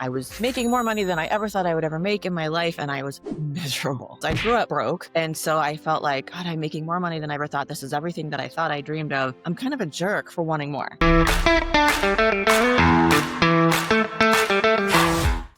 I was making more money than I ever thought I would ever make in my life, and I was miserable. I grew up broke, and so I felt like, God, I'm making more money than I ever thought. This is everything that I thought I dreamed of. I'm kind of a jerk for wanting more.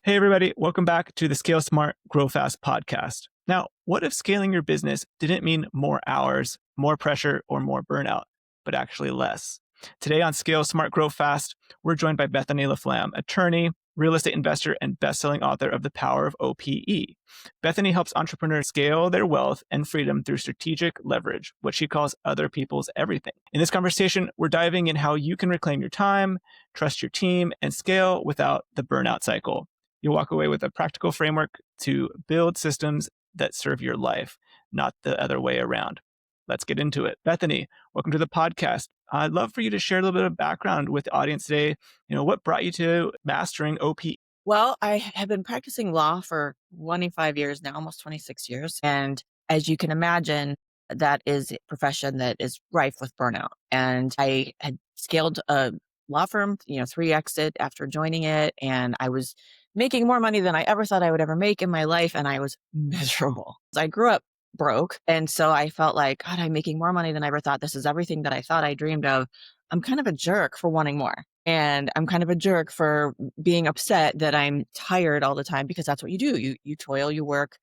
Hey, everybody. Welcome back to the Scale Smart, Grow Fast podcast. Now, what if scaling your business didn't mean more hours, more pressure, or more burnout, but actually less? Today on Scale Smart, Grow Fast, we're joined by Bethany LaFlamme, attorney, real estate investor, and best-selling author of The Power of OPE. Bethany helps entrepreneurs scale their wealth and freedom through strategic leverage, what she calls other people's everything. In this conversation, we're diving in how you can reclaim your time, trust your team, and scale without the burnout cycle. You'll walk away with a practical framework to build systems that serve your life, not the other way around. Let's get into it. Bethany, welcome to the podcast. I'd love for you to share a little bit of background with the audience today. What brought you to mastering OPE? Well, I have been practicing law for 25 years now, almost 26 years. And as you can imagine, that is a profession that is rife with burnout. And I had scaled a law firm, 3X'd it after joining it. And I was making more money than I ever thought I would ever make in my life. And I was miserable. I grew up broke. And so I felt like, God, I'm making more money than I ever thought. This is everything that I thought I dreamed of. I'm kind of a jerk for wanting more. And I'm kind of a jerk for being upset that I'm tired all the time, because that's what you do. You toil, you work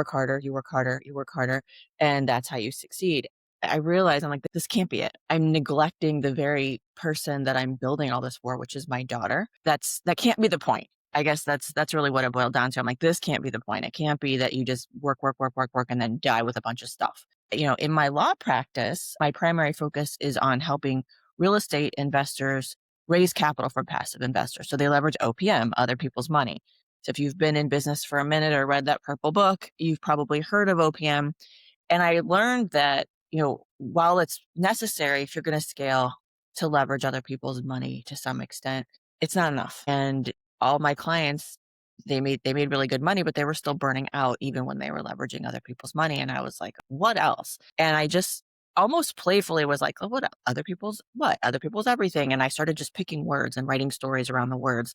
harder, you work harder, you work harder. And that's how you succeed. I realize I'm like, this can't be it. I'm neglecting the very person that I'm building all this for, which is my daughter. That can't be the point. I guess that's really what it boiled down to. I'm like, this can't be the point. It can't be that you just work, and then die with a bunch of stuff. In my law practice, my primary focus is on helping real estate investors raise capital from passive investors. So they leverage OPM, other people's money. So if you've been in business for a minute or read that purple book, you've probably heard of OPM. And I learned that, while it's necessary if you're going to scale to leverage other people's money to some extent, it's not enough. And all my clients, they made really good money, but they were still burning out even when they were leveraging other people's money. And I was like, what else? And I just almost playfully was like, oh, what other people's what? Other people's everything. And I started just picking words and writing stories around the words.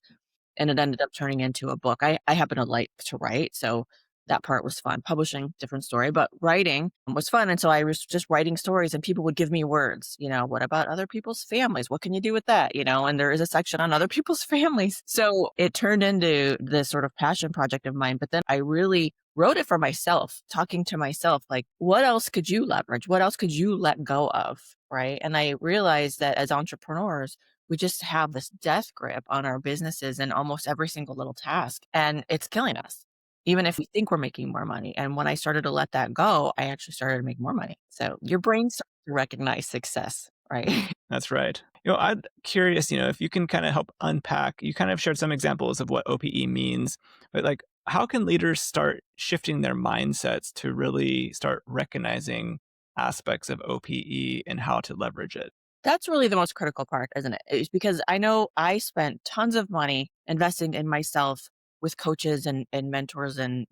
And it ended up turning into a book. I happen to like to write, so that part was fun. Publishing, different story, but writing was fun. And so I was just writing stories, and people would give me words. What about other people's families? What can you do with that? And there is a section on other people's families. So it turned into this sort of passion project of mine. But then I really wrote it for myself, talking to myself, like, what else could you leverage? What else could you let go of? Right. And I realized that as entrepreneurs, we just have this death grip on our businesses and almost every single little task, and it's killing us, even if we think we're making more money. And when I started to let that go, I actually started to make more money. So your brain starts to recognize success, right? That's right. I'm curious, if you can kind of help unpack, you kind of shared some examples of what OPE means, but how can leaders start shifting their mindsets to really start recognizing aspects of OPE and how to leverage it? That's really the most critical part, isn't it? It's because I know I spent tons of money investing in myself with coaches and mentors and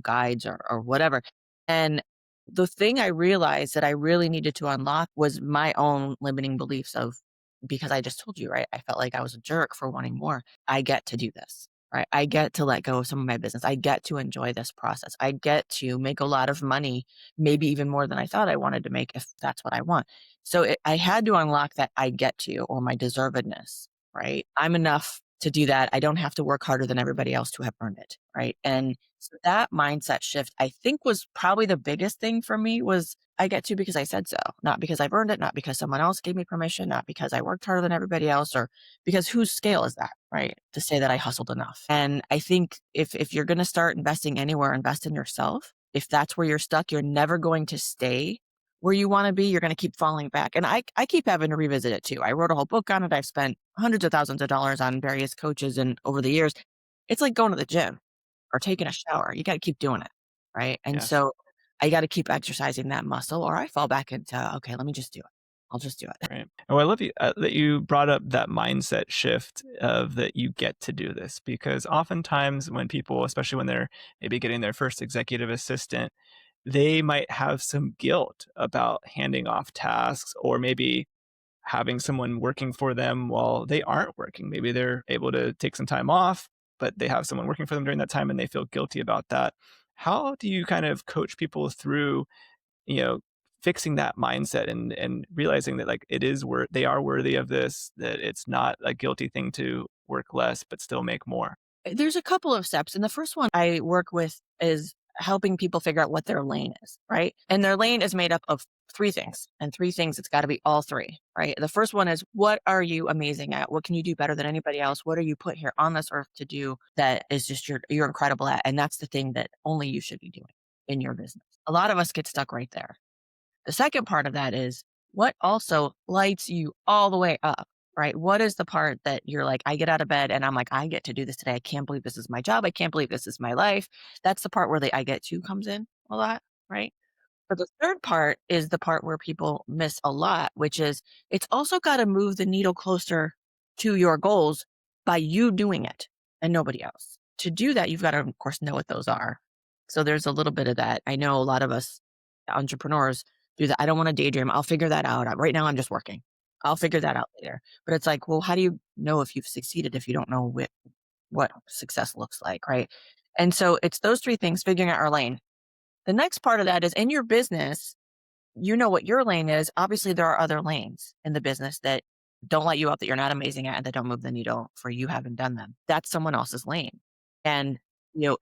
guides or whatever. And the thing I realized that I really needed to unlock was my own limiting beliefs of, because I just told you, right? I felt like I was a jerk for wanting more. I get to do this, right? I get to let go of some of my business. I get to enjoy this process. I get to make a lot of money, maybe even more than I thought I wanted to make, if that's what I want. So I had to unlock that I get to, or my deservedness, right? I'm enough to do that. I don't have to work harder than everybody else to have earned it, right? And so that mindset shift, I think, was probably the biggest thing for me. Was I get to because I said so, not because I've earned it, not because someone else gave me permission, not because I worked harder than everybody else, or because whose scale is that, right? To say that I hustled enough. And I think if you're going to start investing anywhere, invest in yourself. If that's where you're stuck, you're never going to stay where you want to be. You're going to keep falling back. And I keep having to revisit it too. I wrote a whole book on it. I've spent hundreds of thousands of dollars on various coaches. And over the years, it's like going to the gym or taking a shower. You got to keep doing it. Right. And Yes. so I got to keep exercising that muscle, or I fall back into, okay, let me just do it. I'll just do it. Right. Oh, I love that you brought up that mindset shift of that you get to do this, because oftentimes when people, especially when they're maybe getting their first executive assistant, they might have some guilt about handing off tasks, or maybe having someone working for them while they aren't working. Maybe they're able to take some time off, but they have someone working for them during that time and they feel guilty about that. How do you kind of coach people through, you know, fixing that mindset and realizing that like they are worthy of this, that it's not a guilty thing to work less but still make more? There's a couple of steps, and the first one I work with is helping people figure out what their lane is, right? And their lane is made up of 3 things, and 3 things, it's gotta be all 3, right? The first one is, what are you amazing at? What can you do better than anybody else? What are you put here on this earth to do that is just you're incredible at? And that's the thing that only you should be doing in your business. A lot of us get stuck right there. The second part of that is what also lights you all the way up, right? What is the part that you're like, I get out of bed and I'm like, I get to do this today. I can't believe this is my job. I can't believe this is my life. That's the part where the I get to comes in a lot, right? But the third part is the part where people miss a lot, which is it's also got to move the needle closer to your goals by you doing it and nobody else. To do that, you've got to, of course, know what those are. So there's a little bit of that. I know a lot of us entrepreneurs do that. I don't want to daydream. I'll figure that out. Right now, I'm just working. I'll figure that out later. But it's like, well, how do you know if you've succeeded if you don't know what success looks like, right? And so it's those 3 things, figuring out our lane. The next part of that is in your business, you know what your lane is. Obviously, there are other lanes in the business that don't light you up, that you're not amazing at, and that don't move the needle for you having done them. That's someone else's lane. And,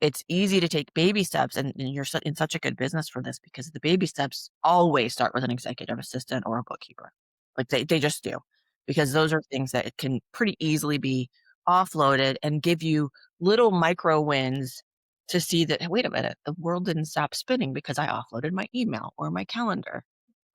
it's easy to take baby steps, and you're in such a good business for this because the baby steps always start with an executive assistant or a bookkeeper. Like they just do, because those are things that can pretty easily be offloaded and give you little micro wins to see that, wait a minute, the world didn't stop spinning because I offloaded my email or my calendar,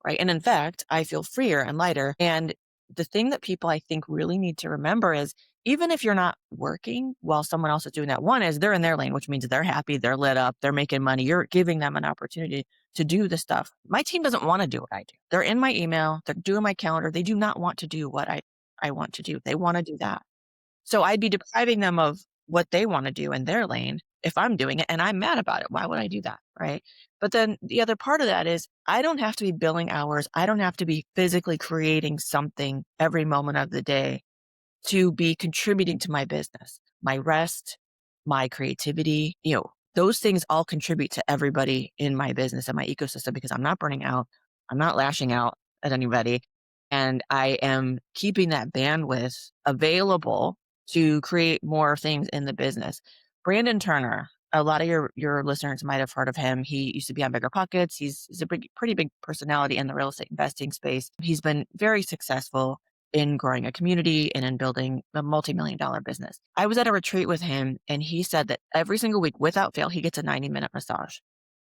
right? And in fact, I feel freer and lighter. And the thing that people I think really need to remember is even if you're not working while someone else is doing that, one is they're in their lane, which means they're happy, they're lit up, they're making money. You're giving them an opportunity to do the stuff. My team doesn't want to do what I do. They're in my email, they're doing my calendar. They do not want to do what I want to do. They want to do that. So I'd be depriving them of what they want to do in their lane if I'm doing it and I'm mad about it. Why would I do that? Right. But then the other part of that is I don't have to be billing hours. I don't have to be physically creating something every moment of the day to be contributing to my business. My rest, my creativity, those things all contribute to everybody in my business and my ecosystem because I'm not burning out. I'm not lashing out at anybody. And I am keeping that bandwidth available to create more things in the business. Brandon Turner, a lot of your listeners might have heard of him. He used to be on Bigger Pockets. He's a pretty big personality in the real estate investing space. He's been very successful in growing a community and in building a multi-million-dollar business. I was at a retreat with him and he said that every single week, without fail, he gets a 90-minute massage.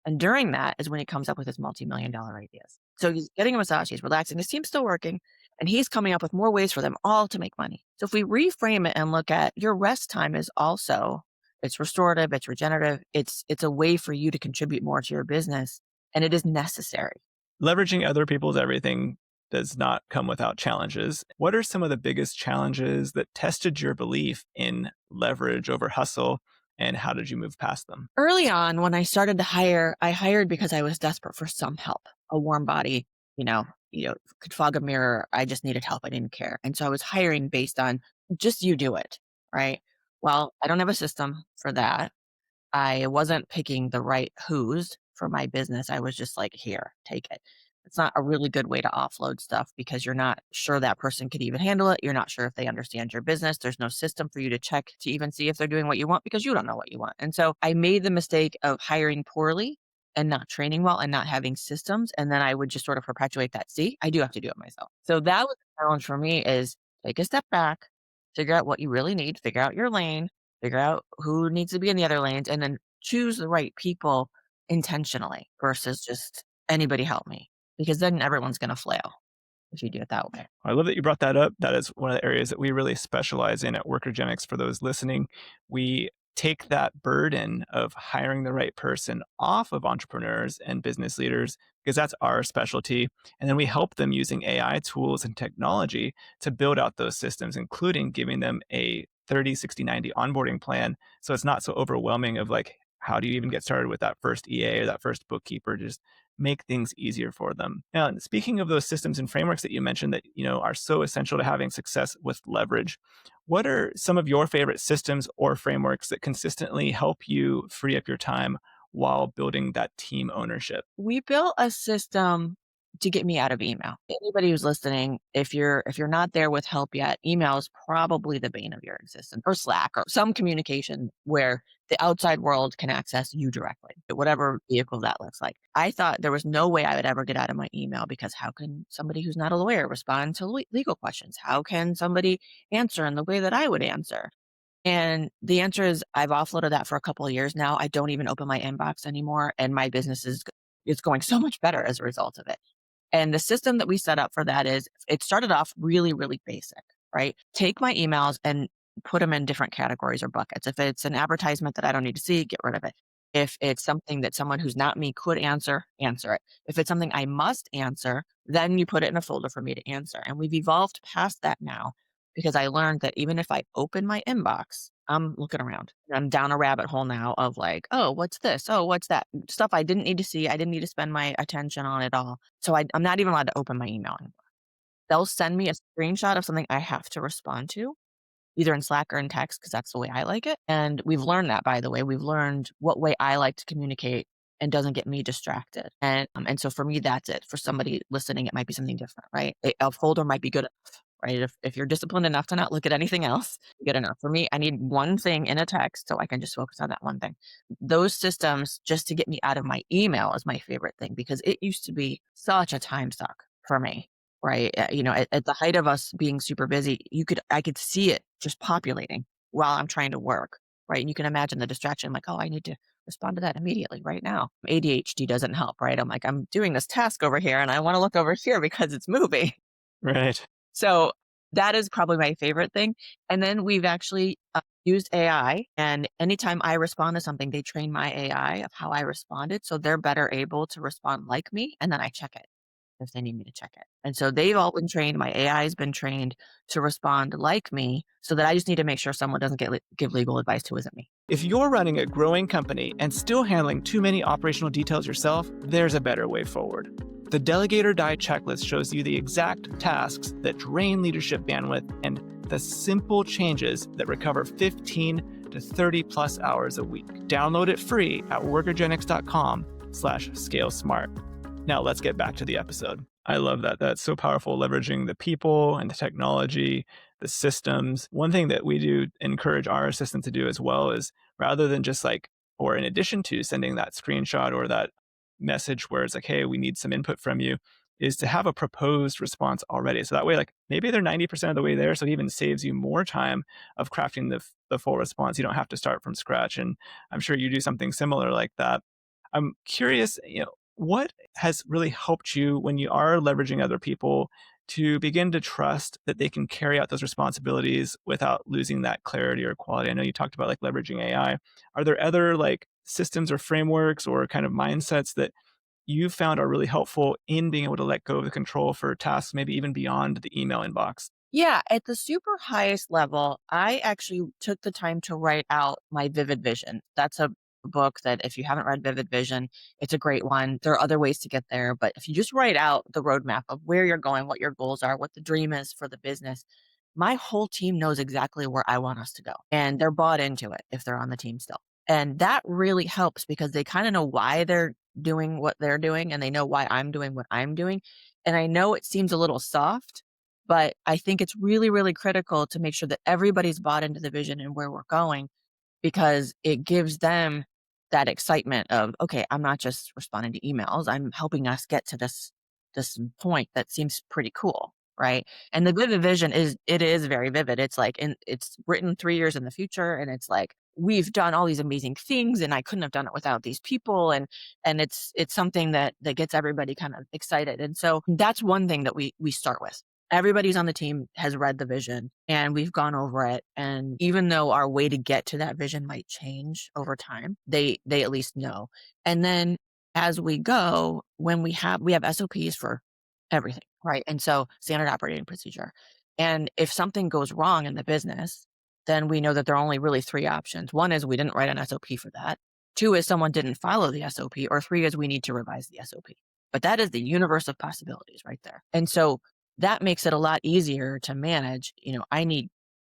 And during that is when he comes up with his multi-million-dollar ideas. So he's getting a massage, he's relaxing, his team's still working, and he's coming up with more ways for them all to make money. So if we reframe it and look at your rest time is also, it's restorative, it's regenerative, it's a way for you to contribute more to your business, and it is necessary. Leveraging other people's everything does not come without challenges. What are some of the biggest challenges that tested your belief in leverage over hustle, and how did you move past them? Early on, when I started to hire, I hired because I was desperate for some help, a warm body, could fog a mirror. I just needed help. I didn't care. And so I was hiring based on just you do it. Right. Well, I don't have a system for that. I wasn't picking the right who's for my business. I was just like, here, take it. It's not a really good way to offload stuff because you're not sure that person could even handle it. You're not sure if they understand your business. There's no system for you to check to even see if they're doing what you want because you don't know what you want. And so I made the mistake of hiring poorly and not training well and not having systems. And then I would just sort of perpetuate that. See, I do have to do it myself. So that was the challenge for me is take a step back, figure out what you really need, figure out your lane, figure out who needs to be in the other lanes, and then choose the right people intentionally versus just anybody help me, because then everyone's going to flail if you do it that way. I love that you brought that up. That is one of the areas that we really specialize in at Workergenics. For those listening, we take that burden of hiring the right person off of entrepreneurs and business leaders because that's our specialty. And then we help them using AI tools and technology to build out those systems, including giving them a 30, 60, 90 onboarding plan. So it's not so overwhelming of like, how do you even get started with that first EA or that first bookkeeper? Just make things easier for them. Now, and speaking of those systems and frameworks that you mentioned that, are so essential to having success with leverage, what are some of your favorite systems or frameworks that consistently help you free up your time while building that team ownership? We built a system to get me out of email. Anybody who's listening, if you're not there with help yet, email is probably the bane of your existence, or Slack, or some communication where the outside world can access you directly, whatever vehicle that looks like. I thought there was no way I would ever get out of my email, because how can somebody who's not a lawyer respond to legal questions? How can somebody answer in the way that I would answer? And the answer is, I've offloaded that for a couple of years now. I don't even open my inbox anymore, and my business is going so much better as a result of it. And the system that we set up for that is, it started off really, really basic, right? Take my emails and put them in different categories or buckets. If it's an advertisement that I don't need to see, get rid of it. If it's something that someone who's not me could answer, answer it. If it's something I must answer, then you put it in a folder for me to answer. And we've evolved past that now, because I learned that even if I open my inbox, I'm looking around. I'm down a rabbit hole now of like, oh, what's this? Oh, what's that? Stuff I didn't need to see. I didn't need to spend my attention on at all. So I'm not even allowed to open my email anymore. They'll send me a screenshot of something I have to respond to, either in Slack or in text, because that's the way I like it. And we've learned that, by the way. We've learned what way I like to communicate and doesn't get me distracted. And so for me, that's it. For somebody listening, it might be something different, right? A folder might be good enough, right? If you're disciplined enough to not look at anything else, good enough. For me, I need one thing in a text so I can just focus on that one thing. Those systems, just to get me out of my email, is my favorite thing, because it used to be such a time suck for me. Right. At the height of us being super busy, I could see it just populating while I'm trying to work. Right. And you can imagine the distraction, like, oh, I need to respond to that immediately right now. ADHD doesn't help. Right. I'm like, I'm doing this task over here and I want to look over here because it's moving. Right. So that is probably my favorite thing. And then we've actually used AI. And anytime I respond to something, they train my AI of how I responded. So they're better able to respond like me. And then I check it if they need me to check it. And so they've all been trained. My AI has been trained to respond like me, so that I just need to make sure someone doesn't give legal advice who isn't me. If you're running a growing company and still handling too many operational details yourself, there's a better way forward. The Delegate or Die checklist shows you the exact tasks that drain leadership bandwidth and the simple changes that recover 15 to 30 plus hours a week. Download it free at workergenics.com/scale-smart. Now let's get back to the episode. I love that. That's so powerful, leveraging the people and the technology, the systems. One thing that we do encourage our assistant to do as well is, rather than just like, or in addition to sending that screenshot or that message where it's like, hey, we need some input from you, is to have a proposed response already. So that way, like maybe they're 90% of the way there. So it even saves you more time of crafting the full response. You don't have to start from scratch. And I'm sure you do something similar like that. I'm curious, what has really helped you when you are leveraging other people to begin to trust that they can carry out those responsibilities without losing that clarity or quality? I know you talked about like leveraging AI. Are there other like systems or frameworks or kind of mindsets that you found are really helpful in being able to let go of the control for tasks, maybe even beyond the email inbox? Yeah, at the super highest level, I actually took the time to write out my vivid vision. That's a book that, if you haven't read Vivid Vision, it's a great one. There are other ways to get there, but if you just write out the roadmap of where you're going, what your goals are, what the dream is for the business, my whole team knows exactly where I want us to go. And they're bought into it if they're on the team still. And that really helps, because they kind of know why they're doing what they're doing, and they know why I'm doing what I'm doing. And I know it seems a little soft, but I think it's really, really critical to make sure that everybody's bought into the vision and where we're going, because it gives them that excitement of, okay, I'm not just responding to emails. I'm helping us get to this point that seems pretty cool, right? And the vivid vision is very vivid. It's like, it's written 3 years in the future, and it's like, we've done all these amazing things, and I couldn't have done it without these people. And it's something that gets everybody kind of excited. And so that's one thing that we start with. Everybody's on the team has read the vision, and we've gone over it. And even though our way to get to that vision might change over time, they at least know. And then as we go, when we have SOPs for everything, right? And so, standard operating procedure. And if something goes wrong in the business, then we know that there are only really three options. One is, we didn't write an SOP for that. Two is someone didn't follow the SOP, or three is we need to revise the SOP. But that is the universe of possibilities right there. And so that makes it a lot easier to manage. I need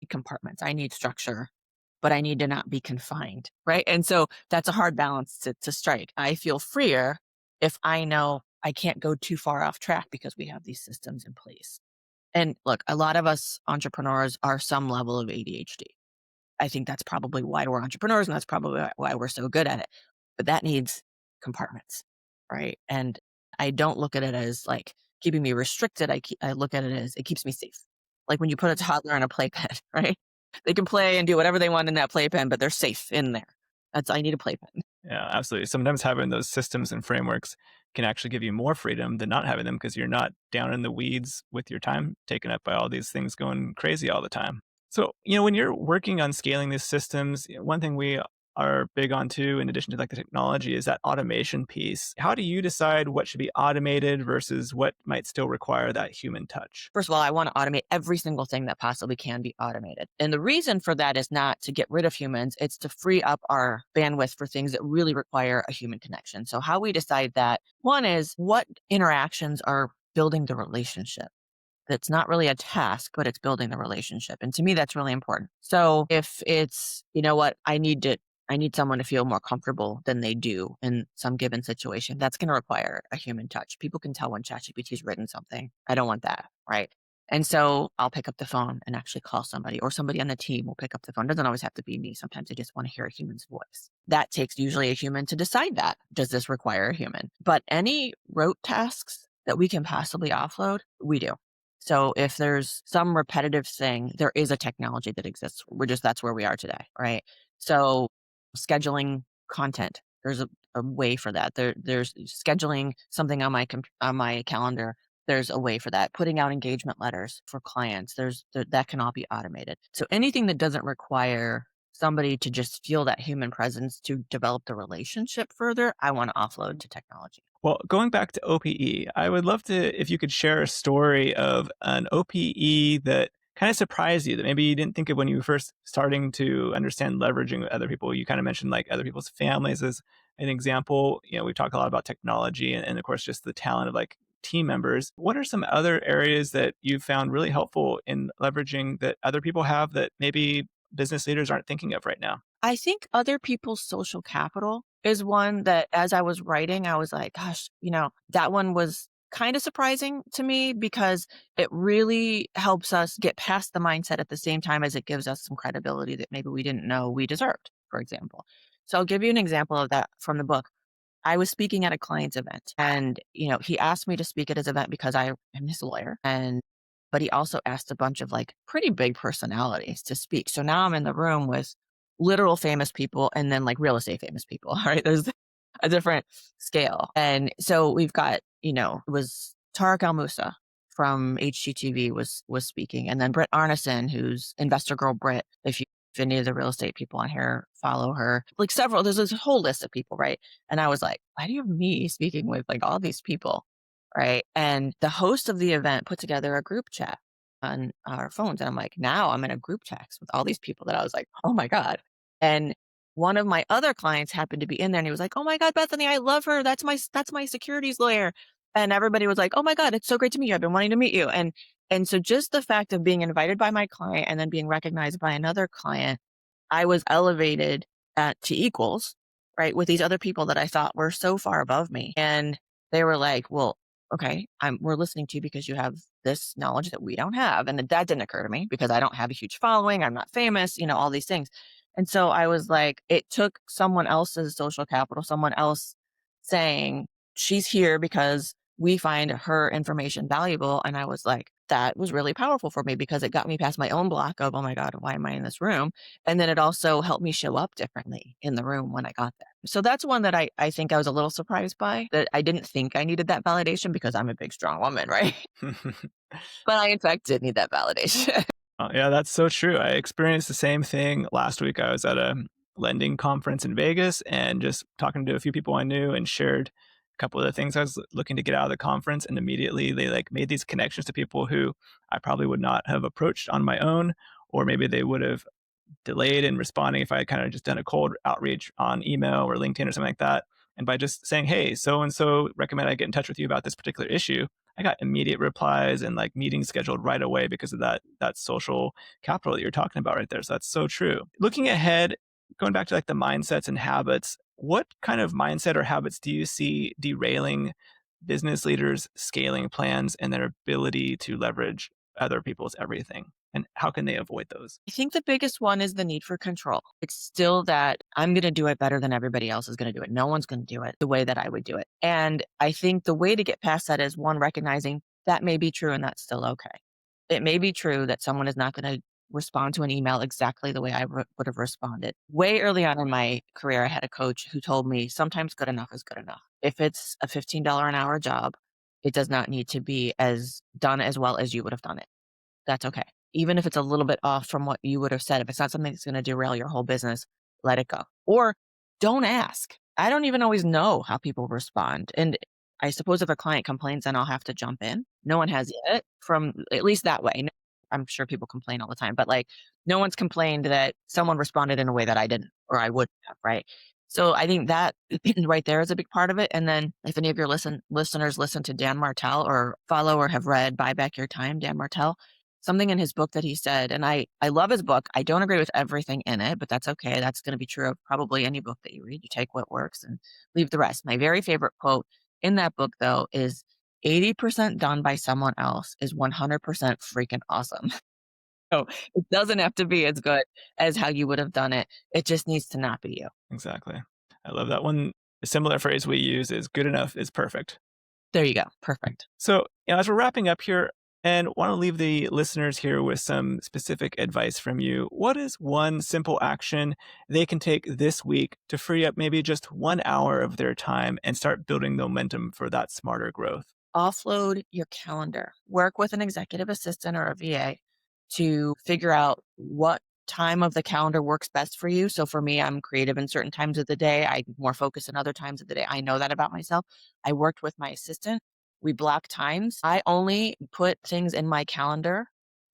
compartments, I need structure, but I need to not be confined. Right. And so that's a hard balance to strike. I feel freer if I know I can't go too far off track because we have these systems in place. And look, a lot of us entrepreneurs are some level of ADHD. I think that's probably why we're entrepreneurs, and that's probably why we're so good at it. But that needs compartments, right? And I don't look at it as like keeping me restricted. I look at it as it keeps me safe. Like when you put a toddler in a playpen, right? They can play and do whatever they want in that playpen, but they're safe in there. I need a playpen. Yeah, absolutely. Sometimes having those systems and frameworks can actually give you more freedom than not having them because you're not down in the weeds with your time taken up by all these things going crazy all the time. So, when you're working on scaling these systems, one thing we are big on too, in addition to like the technology, is that automation piece. How do you decide what should be automated versus what might still require that human touch? First of all, I want to automate every single thing that possibly can be automated. And the reason for that is not to get rid of humans, it's to free up our bandwidth for things that really require a human connection. So, how we decide that, one is what interactions are building the relationship. That's not really a task, but it's building the relationship. And to me, that's really important. So if it's, what, I need someone to feel more comfortable than they do in some given situation, that's going to require a human touch. People can tell when ChatGPT's written something. I don't want that. Right. And so I'll pick up the phone and actually call somebody, or somebody on the team will pick up the phone. It doesn't always have to be me. Sometimes I just want to hear a human's voice. That takes usually a human to decide that. Does this require a human? But any rote tasks that we can possibly offload, we do. So if there's some repetitive thing, there is a technology that exists. That's where we are today, right? So scheduling content, there's a way for that. There's scheduling something on my calendar. There's a way for that. Putting out engagement letters for clients. That can all be automated. So anything that doesn't require somebody to just feel that human presence to develop the relationship further, I want to offload to technology. Well, going back to OPE, I would love to, if you could share a story of an OPE that kind of surprised you, that maybe you didn't think of when you were first starting to understand leveraging other people. You kind of mentioned like other people's families as an example. We've talked a lot about technology and of course, just the talent of like team members. What are some other areas that you've found really helpful in leveraging that other people have that maybe business leaders aren't thinking of right now? I think other people's social capital is one that as I was writing, I was like, gosh, that one was kind of surprising to me because it really helps us get past the mindset at the same time as it gives us some credibility that maybe we didn't know we deserved, for example. So I'll give you an example of that from the book. I was speaking at a client's event and, he asked me to speak at his event because I am his lawyer. But he also asked a bunch of like pretty big personalities to speak. So now I'm in the room with literal famous people and then like real estate famous people. All right. There's a different scale. And so we've got, it was Tarek Al Musa from HGTV was speaking. And then Britt Arneson, who's Investor Girl Brit. If any of the real estate people on here follow her, like there's this whole list of people, right? And I was like, why do you have me speaking with like all these people? Right. And the host of the event put together a group chat on our phones. And I'm like, now I'm in a group text with all these people that I was like, oh my God. And one of my other clients happened to be in there and he was like, oh my God, Bethany, I love her. That's my securities lawyer. And everybody was like, oh my God, it's so great to meet you. I've been wanting to meet you. And so just the fact of being invited by my client and then being recognized by another client, I was elevated to equals, right, with these other people that I thought were so far above me. And they were like, well, okay, we're listening to you because you have this knowledge that we don't have. And that didn't occur to me because I don't have a huge following. I'm not famous, all these things. And so I was like, it took someone else's social capital, someone else saying, she's here because we find her information valuable. And I was like, that was really powerful for me because it got me past my own block of, oh my God, why am I in this room? And then it also helped me show up differently in the room when I got there. So that's one that I think I was a little surprised by, that I didn't think I needed that validation because I'm a big, strong woman, right? But I, in fact, did need that validation. Oh, yeah, that's so true. I experienced the same thing last week. I was at a lending conference in Vegas and just talking to a few people I knew and shared a couple of the things I was looking to get out of the conference. And immediately they like made these connections to people who I probably would not have approached on my own, or maybe they would have delayed in responding if I had kind of just done a cold outreach on email or LinkedIn or something like that. And by just saying, hey, so and so recommend I get in touch with you about this particular issue, I got immediate replies and like meetings scheduled right away because of that social capital that you're talking about right there. So that's so true. Looking ahead, going back to like the mindsets and habits, what kind of mindset or habits do you see derailing business leaders' scaling plans and their ability to leverage other people's everything? And how can they avoid those? I think the biggest one is the need for control. It's still that I'm going to do it better than everybody else is going to do it. No one's going to do it the way that I would do it. And I think the way to get past that is one, recognizing that may be true and that's still okay. It may be true that someone is not going to respond to an email exactly the way I would have responded. Way early on in my career, I had a coach who told me sometimes good enough is good enough. If it's a $15 an hour job, it does not need to be as done as well as you would have done it. That's okay. Even if it's a little bit off from what you would have said, if it's not something that's gonna derail your whole business, let it go. Or don't ask. I don't even always know how people respond, and I suppose if a client complains, then I'll have to jump in. No one has yet from at least that way. No, I'm sure people complain all the time, but, like, no one's complained that someone responded in a way that I didn't or I wouldn't have, right? So I think that right there is a big part of it, and then if any of your listeners listen to Dan Martell or follow or have read Buy Back Your Time, Dan Martell, something in his book that he said, and I love his book. I don't agree with everything in it, but that's okay. That's going to be true of probably any book that you read. You take what works and leave the rest. My very favorite quote in that book, though, is 80% done by someone else is 100% freaking awesome. So it doesn't have to be as good as how you would have done it. It just needs to not be you. Exactly. I love that one. A similar phrase we use is good enough is perfect. There you go. Perfect. So, as we're wrapping up here and want to leave the listeners here with some specific advice from you, what is one simple action they can take this week to free up maybe just 1 hour of their time and start building momentum for that smarter growth? Offload your calendar. Work with an executive assistant or a VA to figure out what time of the calendar works best for you. So for me, I'm creative in certain times of the day. I'm more focused in other times of the day. I know that about myself. I worked with my assistant. We block times. I only put things in my calendar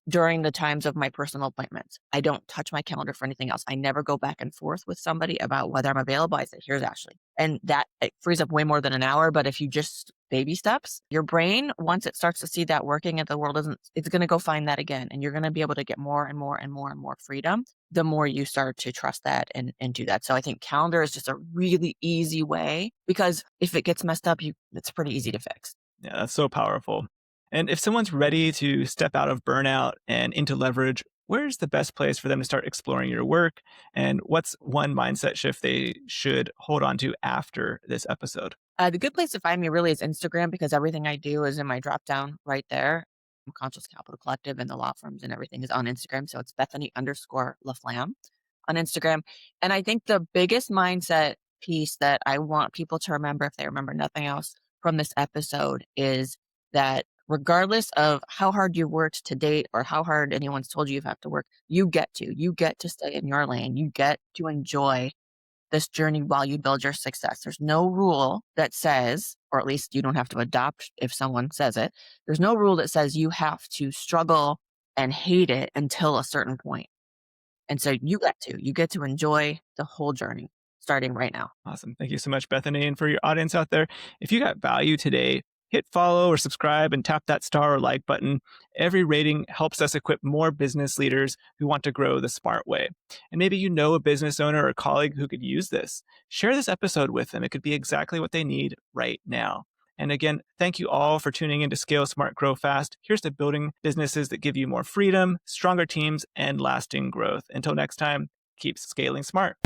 during the times of my personal appointments. I don't touch my calendar for anything else. I never go back and forth with somebody about whether I'm available. I say, here's Ashley. And that it frees up way more than an hour. But if you just baby steps, your brain, once it starts to see that working and the world isn't, it's going to go find that again. And you're going to be able to get more and more and more and more freedom the more you start to trust that and do that. So I think calendar is just a really easy way because if it gets messed up, it's pretty easy to fix. Yeah, that's so powerful. And if someone's ready to step out of burnout and into leverage, where's the best place for them to start exploring your work? And what's one mindset shift they should hold on to after this episode? The good place to find me really is Instagram because everything I do is in my drop down right there. Conscious Capital Collective and the law firms and everything is on Instagram. So it's Bethany_LaFlamme on Instagram. And I think the biggest mindset piece that I want people to remember, if they remember nothing else from this episode, is that regardless of how hard you worked to date or how hard anyone's told you have to work, you get to stay in your lane. You get to enjoy this journey while you build your success. There's no rule that says, or at least you don't have to adopt if someone says it. There's no rule that says you have to struggle and hate it until a certain point. And so you get to enjoy the whole journey starting right now. Awesome. Thank you so much, Bethany. And for your audience out there, if you got value today, hit follow or subscribe and tap that star or like button. Every rating helps us equip more business leaders who want to grow the smart way. And maybe you know a business owner or colleague who could use this. Share this episode with them. It could be exactly what they need right now. And again, thank you all for tuning in to Scale Smart, Grow Fast. Here's to building businesses that give you more freedom, stronger teams, and lasting growth. Until next time, keep scaling smart.